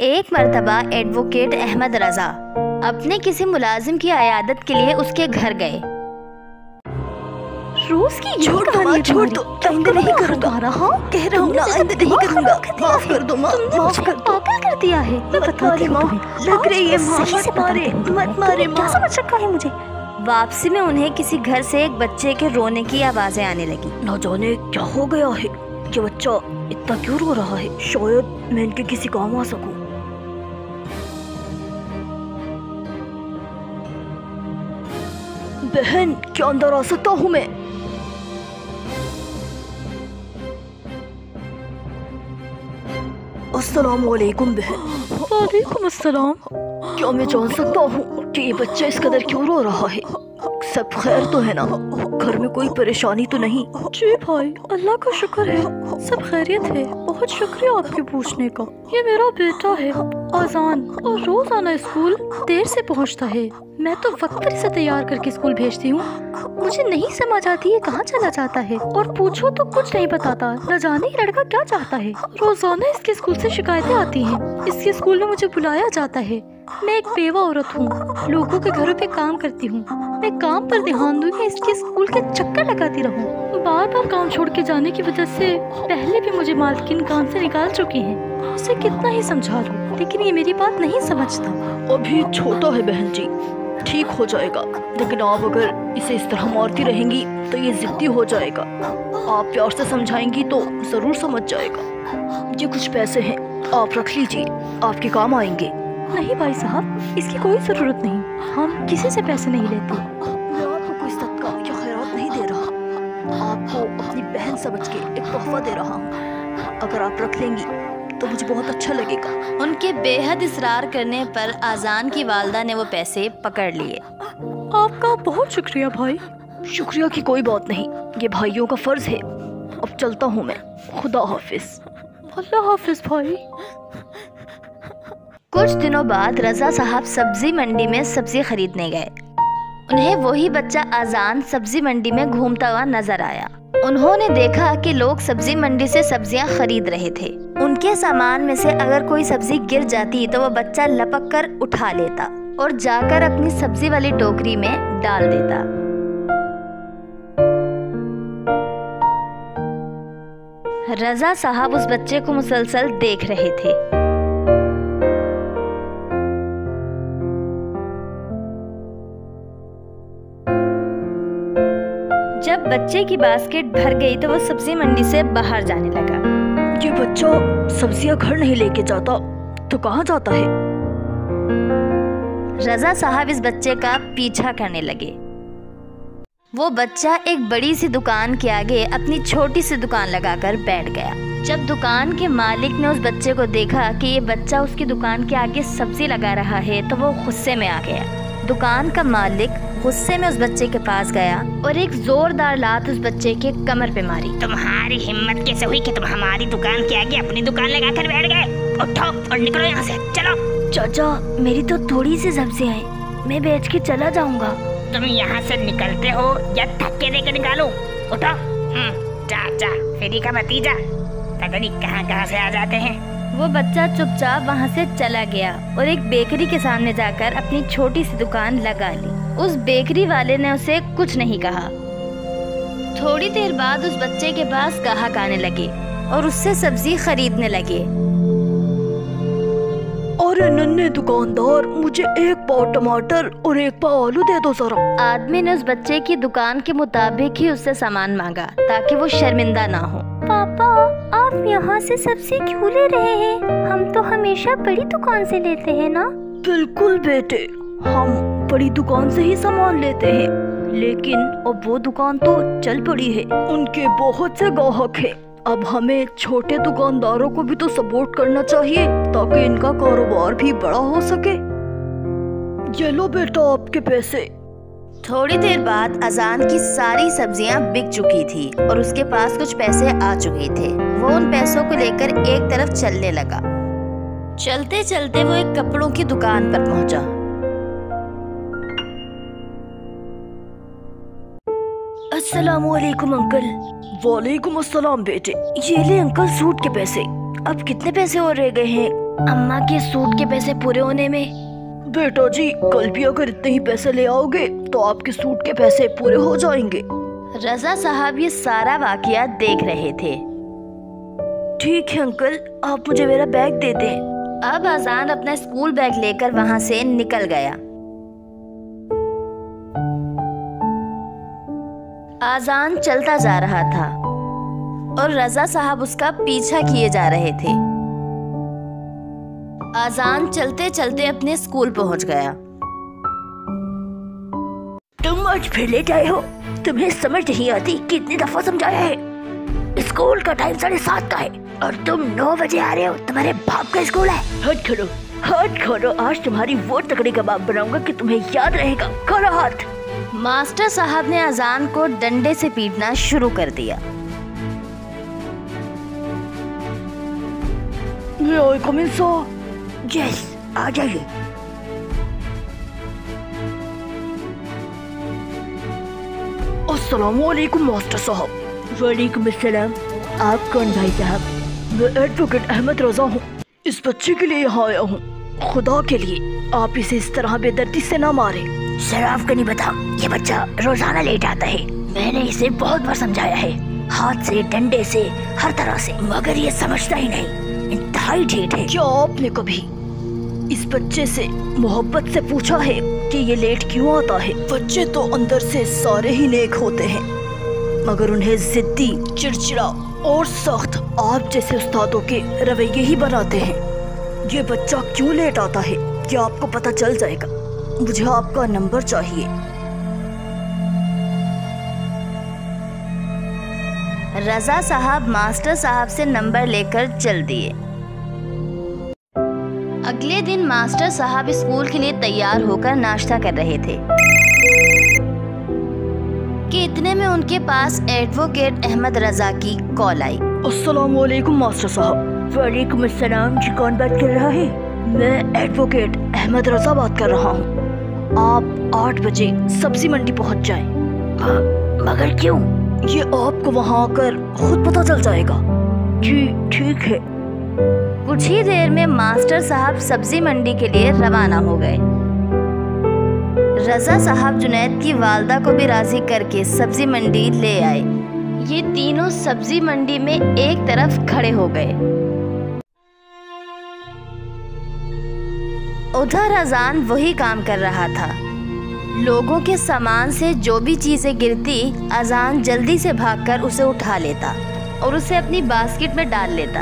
एक मर्तबा एडवोकेट अहमद रजा अपने किसी मुलाजिम की अयादत के लिए उसके घर गए। रोज की छोड़ दो माँ, छोड़ दो, आइंदा नहीं करूँगा। कह रहा हूँ ना, आइंदा नहीं करूँगा। माफ कर दो माँ, माफ कर दो। पागल कर दिया है। मैं बताती हूँ तुम्हें। लग रही है माँ, सही से मत मारे, मत मारे क्या माँ। समझ रखा है मुझे? वापसी में उन्हें किसी घर से एक बच्चे के रोने की आवाजें आने लगी। ना जाने क्या हो गया है कि बच्चा इतना क्यों रो रहा है। शायद मैं इनके किसी काम आ सकूं। बहन, क्या अंदर आ सकता हूँ मैं? अस्सलाम वालेकुम बहन। वालेकुम अस्सलाम। क्या मैं जान सकता हूँ कि ये बच्चा इस कदर क्यों रो रहा है? सब खैर तो है ना? घर में कोई परेशानी तो नहीं? जी भाई, अल्लाह का शुक्र है, सब खैरियत है। बहुत शुक्रिया आपके पूछने का। ये मेरा बेटा है आजान, और रोज आना स्कूल देर से पहुंचता है। मैं तो वक्त पर इसे तैयार करके स्कूल भेजती हूँ। मुझे नहीं समझ आती है कहाँ चला जाता है, और पूछो तो कुछ नहीं बताता। न जाने ये लड़का क्या चाहता है। रोजाना इसके स्कूल से शिकायतें आती हैं। इसके स्कूल में मुझे बुलाया जाता है। मैं एक बेवा औरत हूँ, लोगों के घरों पे काम करती हूँ। मैं काम पर ध्यान दूँ या इसके स्कूल के चक्कर लगाती रहूँ? बार बार काम छोड़ के जाने की वजह से पहले भी मुझे मालकिन काम से निकाल चुकी हैं। उसे कितना ही समझा लूँ, लेकिन ये मेरी बात नहीं समझता। अभी छोटा है बहन जी, ठीक हो जाएगा। लेकिन आप अगर इसे इस तरह मारती रहेंगी तो ये जिद्दी हो जाएगा। आप प्यार से समझाएंगी तो जरूर समझ जाएगा। ये कुछ पैसे हैं, आप रख लीजिए, आपके काम आएंगे। नहीं भाई साहब, इसकी कोई जरूरत नहीं। हम किसी से पैसे नहीं लेते। मैं आपको कोई सदका या खैरात नहीं दे रहा, आपको अपनी बहन समझ के एक तोहफा दे रहा हूँ। अगर आप रख लेंगी तो मुझे बहुत अच्छा लगेगा। उनके बेहद इसरार करने पर आजान की वालदा ने वो पैसे पकड़ लिए। आपका बहुत शुक्रिया भाई। शुक्रिया की कोई बात नहीं, ये भाइयों का फर्ज है। अब चलता हूँ मैं, खुदा हाफिज। अल्लाह हाफिज भाई। कुछ दिनों बाद रजा साहब सब्जी मंडी में सब्जी खरीदने गए। उन्हें वही बच्चा आजान सब्जी मंडी में घूमता हुआ नजर आया। उन्होंने देखा कि लोग सब्जी मंडी से सब्जियां खरीद रहे थे। उनके सामान में से अगर कोई सब्जी गिर जाती तो वो बच्चा लपक कर उठा लेता और जाकर अपनी सब्जी वाली टोकरी में डाल देता। रजा साहब उस बच्चे को मुसलसल देख रहे थे। जब बच्चे की बास्केट भर गई तो वो सब्जी मंडी से बाहर जाने लगा। ये बच्चा सब्जियां घर नहीं लेके जाता तो कहाँ जाता है? रजा साहब इस बच्चे का पीछा करने लगे। वो बच्चा एक बड़ी सी दुकान के आगे अपनी छोटी सी दुकान लगाकर बैठ गया। जब दुकान के मालिक ने उस बच्चे को देखा कि ये बच्चा उसकी दुकान के आगे सब्जी लगा रहा है तो वो गुस्से में आ गया। दुकान का मालिक गुस्से में उस बच्चे के पास गया और एक जोरदार लात उस बच्चे के कमर पे मारी। तुम्हारी हिम्मत कैसे हुई कि तुम हमारी दुकान के आगे अपनी दुकान लगाकर बैठ गए? उठो और निकलो यहाँ से, चलो। चाचा, मेरी तो थोड़ी सी सब्जियां हैं, मैं बेच के चला जाऊंगा। तुम यहाँ से निकलते हो या धक्के देकर निकालो? उठो। जा फेरी का भतीजा, पता नहीं कहाँ से आ जाते हैं। वो बच्चा चुपचाप वहाँ से चला गया और एक बेकरी के सामने जाकर अपनी छोटी सी दुकान लगा ली। उस बेकरी वाले ने उसे कुछ नहीं कहा। थोड़ी देर बाद उस बच्चे के पास ग्राहक आने लगे और उससे सब्जी खरीदने लगे। अरे नन्हे दुकानदार, मुझे एक पाव टमाटर और एक पाव आलू दे दो जरा। आदमी ने उस बच्चे की दुकान के मुताबिक ही उससे सामान मांगा ताकि वो शर्मिंदा ना हो। पापा, आप यहाँ से सब्जी क्यों ले रहे हैं? हम तो हमेशा बड़ी दुकान से लेते हैं ना। बिल्कुल बेटे, हम बड़ी दुकान से ही सामान लेते हैं, लेकिन अब वो दुकान तो चल पड़ी है, उनके बहुत से ग्राहक हैं। अब हमें छोटे दुकानदारों को भी तो सपोर्ट करना चाहिए ताकि इनका कारोबार भी बड़ा हो सके। ये लो बेटा आपके पैसे। थोड़ी देर बाद अजान की सारी सब्जियां बिक चुकी थी और उसके पास कुछ पैसे आ चुके थे। वो उन पैसों को लेकर एक तरफ चलने लगा। चलते चलते वो एक कपड़ों की दुकान पर पहुंचा। अस्सलाम वालेकुम अंकल। वालेकुम अस्सलाम बेटे, ये ले अंकल सूट के पैसे। अब कितने पैसे और रह गए हैं? अम्मा के सूट के पैसे पूरे होने में। बेटा जी, कल भी अगर इतने ही पैसे ले आओगे तो आपके सूट के पैसे पूरे हो जाएंगे। रजा साहब ये सारा वाकया देख रहे थे। ठीक है अंकल, आप मुझे मेरा बैग दे दें। अब अजान अपना स्कूल बैग लेकर वहाँ से निकल गया। अजान चलता जा रहा था और रजा साहब उसका पीछा किए जा रहे थे। अजान चलते चलते अपने स्कूल पहुंच गया। तुम आज फिर लेट आए हो? तुम्हें समझ नहीं आती कितनी दफा समझाया है? स्कूल का टाइम 7:30 का है और तुम 9 बजे आ रहे हो। तुम्हारे बाप का स्कूल है। हट करो, हट करो। आज तुम्हारी वो तकड़ी कबाब बनाऊंगा कि तुम्हें याद रहेगा। करो हाथ। मास्टर साहब ने अजान को डंडे से पीटना शुरू कर दिया। यस, आ जाइए। अस्सलामुअलैकुम मास्टर साहब। वालेकुम अस्सलाम। आप कौन भाई साहब? मैं एडवोकेट अहमद रजा हूँ। इस बच्चे के लिए यहाँ आया हूँ। खुदा के लिए आप इसे इस तरह बेदर्दी से ना मारे। सर आपको नहीं पता, ये बच्चा रोजाना लेट आता है। मैंने इसे बहुत बार समझाया है, हाथ से, डंडे से, हर तरह से, मगर ये समझता ही नहीं। इंतहाई ढीठ है। क्या आपने कभी इस बच्चे से मोहब्बत से पूछा है कि ये लेट क्यों आता है? बच्चे तो अंदर से सारे ही नेक होते हैं, मगर उन्हें जिद्दी, चिड़चिड़ा और सख्त आप जैसे उस्तादों के रवैये ही बनाते हैं। ये बच्चा क्यों लेट आता है क्या आपको पता चल जाएगा। मुझे आपका नंबर चाहिए। रजा साहब मास्टर साहब से नंबर लेकर चल दिए। अगले दिन मास्टर साहब स्कूल के लिए तैयार होकर नाश्ता कर रहे थे कि इतने में उनके पास एडवोकेट अहमद रजा की कॉल आई। अस्सलाम वालेकुम मास्टर साहब। वालेकुम अस्सलाम। जी कौन बात कर रहा है? मैं एडवोकेट अहमद रजा बात कर रहा हूँ। आप 8 बजे सब्जी मंडी पहुँच जाएं। मगर क्यों? ये आपको वहाँ आकर खुद पता चल जाएगा। जी ठीक है। कुछ ही देर में मास्टर साहब सब्जी मंडी के लिए रवाना हो गए। रजा साहब जुनैद की वालदा को भी राजी करके सब्जी मंडी ले आए। ये तीनों सब्जी मंडी में एक तरफ खड़े हो गए। उधर अजान वही काम कर रहा था। लोगों के सामान से जो भी चीजें गिरती, अजान जल्दी से भागकर उसे उठा लेता और उसे अपनी बास्केट में डाल लेता।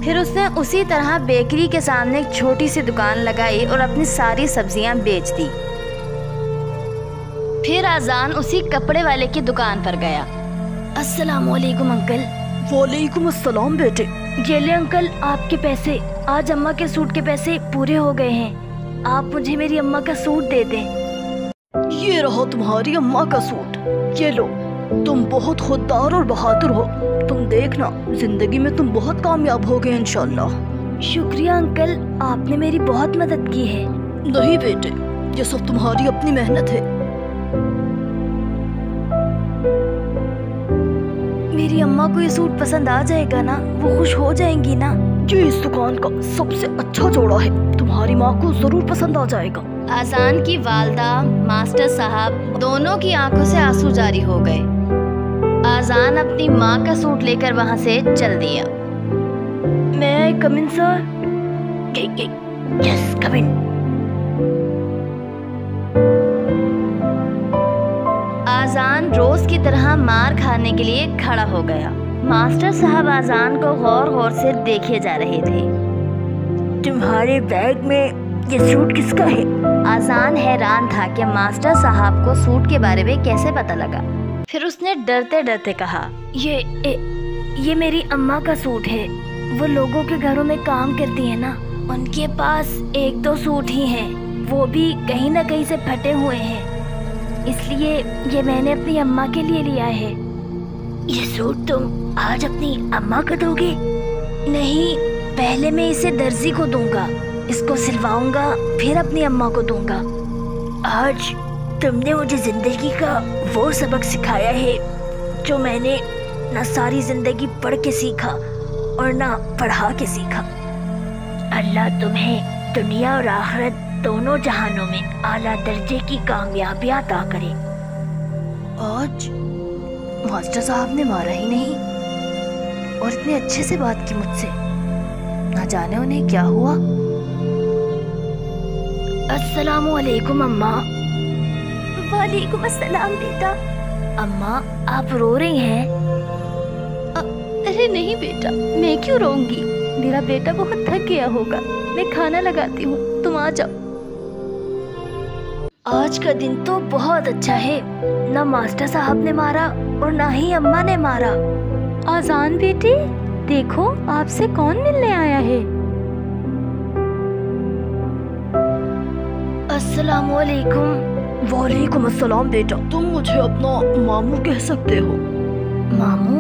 फिर उसने उसी तरह बेकरी के सामने एक छोटी सी दुकान लगाई और अपनी सारी सब्जियां बेच दी। फिर अजान उसी कपड़े वाले की दुकान पर गया। अस्सलाम वालेकुम अंकल। वालेकुम अस्सलाम बेटे। ये ले अंकल आपके पैसे। आज अम्मा के सूट के पैसे पूरे हो गए हैं। आप मुझे मेरी अम्मा का सूट दे दें। ये रहा तुम्हारी अम्मा का सूट। ये लो। तुम बहुत खुददार और बहादुर हो। तुम देखना जिंदगी में तुम बहुत कामयाब होगे इंशाल्लाह। शुक्रिया अंकल, आपने मेरी बहुत मदद की है। नहीं बेटे, ये सब तुम्हारी अपनी मेहनत है। मेरी अम्मा को ये सूट पसंद आ जाएगा ना? वो खुश हो जाएंगी ना? ये इस दुकान का सबसे अच्छा जोड़ा है। तुम्हारी माँ को जरूर पसंद आ जाएगा। अजान की वालदा, मास्टर साहब दोनों की आंखों से आंसू जारी हो गए। अजान अपनी माँ का सूट लेकर वहाँ से चल दिया। मैं कम इन सर? यस कम इन। अजान रोज की तरह मार खाने के लिए खड़ा हो गया। मास्टर साहब अजान को गौर गौर से देखे जा रहे थे। तुम्हारे बैग में ये सूट किसका है? अजान हैरान था कि मास्टर साहब को सूट के बारे में कैसे पता लगा। फिर उसने डरते डरते कहा, ये मेरी अम्मा का सूट है। वो लोगों के घरों में काम करती है ना, उनके पास 1-2 सूट ही हैं, वो भी कहीं ना कहीं से फटे हुए हैं, इसलिए ये मैंने अपनी अम्मा के लिए लिया है। ये सूट तुम आज अपनी अम्मा को दोगे? नहीं, पहले मैं इसे दर्जी को दूंगा, इसको सिलवाऊंगा, फिर अपनी अम्मा को दूंगा। आज तुमने मुझे जिंदगी का वो सबक सिखाया है जो मैंने ना सारी जिंदगी पढ़ के सीखा और ना पढ़ा के सीखा। अल्लाह तुम्हें दुनिया और आखिरत दोनों जहानों में आला दर्जे की कामयाबी अता करे। आज मास्टर साहब ने मारा ही नहीं और इतने अच्छे से बात की मुझसे, ना जाने उन्हें क्या हुआ। अस्सलामु अलैकुम अम्मा। वालेकुम अस्सलाम बेटा। अम्मा आप रो रही हैं? अरे नहीं बेटा, मैं क्यों रोऊंगी? मेरा बेटा बहुत थक गया होगा। मैं खाना लगाती हूँ, तुम आ जाओ। आज का दिन तो बहुत अच्छा है, ना मास्टर साहब ने मारा और ना ही अम्मा ने मारा। आजान बेटी, देखो आपसे कौन मिलने आया है। अस्सलामु अलैकुम। वालेकुम अस्सलाम बेटा, तुम मुझे अपना मामू कह सकते हो। मामू?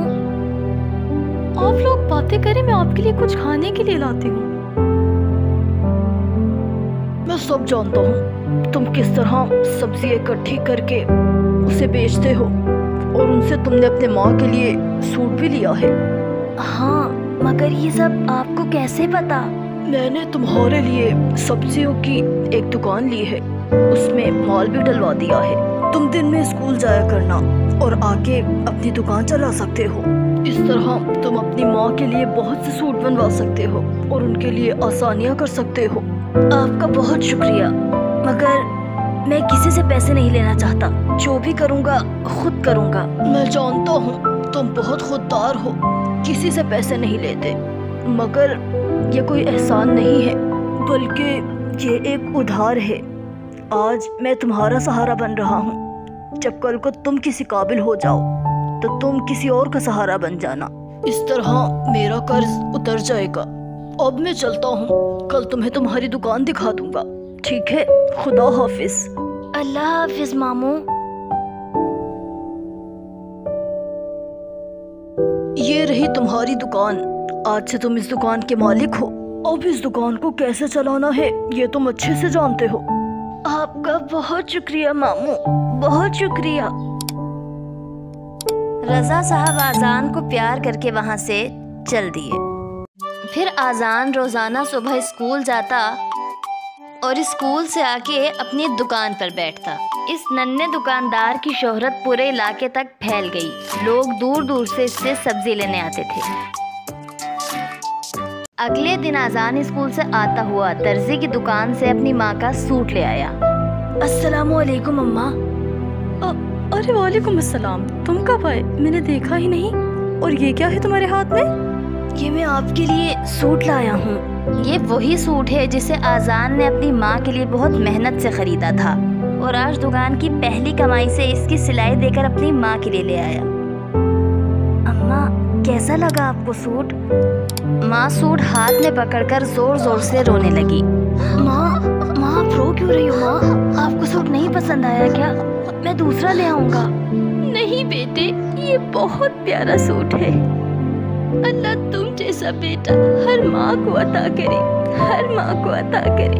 आप लोग बातें करें, मैं आपके लिए कुछ खाने के लिए लाती हूँ। मैं सब जानता हूँ तुम किस तरह सब्जी इकट्ठी करके उसे बेचते हो और उनसे तुमने अपने माँ के लिए सूट भी लिया है। हाँ, मगर ये सब आपको कैसे पता? मैंने तुम्हारे लिए सब्जियों की एक दुकान ली है, उसमें माल भी डलवा दिया है। तुम दिन में स्कूल जाया करना और आके अपनी दुकान चला सकते हो। इस तरह तुम अपनी माँ के लिए बहुत से सूट बनवा सकते हो और उनके लिए आसानियाँ कर सकते हो। आपका बहुत शुक्रिया, मगर मैं किसी से पैसे नहीं लेना चाहता। जो भी करूँगा खुद करूँगा। मैं जानता हूँ तुम बहुत खुददार हो, किसी से पैसे नहीं लेते, मगर ये कोई एहसान नहीं है, बल्कि ये एक उधार है। आज मैं तुम्हारा सहारा बन रहा हूँ, जब कल को तुम किसी काबिल हो जाओ तो तुम किसी और का सहारा बन जाना। इस तरह मेरा कर्ज उतर जाएगा। अब मैं चलता हूँ, कल तुम्हें तुम्हारी दुकान दिखा दूंगा। ठीक है, खुदा हाफिज। अल्लाह हाफिज मामू। ये रही तुम्हारी दुकान, आज से तुम इस दुकान के मालिक हो। अब इस दुकान को कैसे चलाना है ये तुम अच्छे से जानते हो। आपका बहुत शुक्रिया मामू, बहुत शुक्रिया। रजा साहब आजान को प्यार करके वहाँ से चल दिए। फिर आजान रोजाना सुबह स्कूल जाता और स्कूल से आके अपनी दुकान पर बैठता। इस नन्हे दुकानदार की शोहरत पूरे इलाके तक फैल गई। लोग दूर दूर से इससे सब्जी लेने आते थे। अगले दिन आजान स्कूल से आता हुआ दर्जी की दुकान से अपनी माँ का सूट ले आया। अस्सलामु अलैकुम अम्मा। अरे वालेकुम अस्सलाम, तुम कब आए? मैंने देखा ही नहीं। और ये क्या है तुम्हारे हाथ में? ये मैं आपके लिए सूट लाया हूँ। ये वही सूट है जिसे आजान ने अपनी माँ के लिए बहुत मेहनत से खरीदा था और आज दुकान की पहली कमाई से इसकी सिलाई देकर अपनी माँ के लिए ले आया। अम्मा, कैसा लगा आपको सूट? माँ सूट हाथ में पकड़कर जोर जोर से रोने लगी। माँ आप रो क्यों रही हो माँ? आपको सूट नहीं पसंद आया क्या? मैं दूसरा ले आऊँगा। नहीं बेटे, ये बहुत प्यारा सूट है। अल्लाह तुम जैसा बेटा हर माँ को अता करे, हर माँ को अता करे।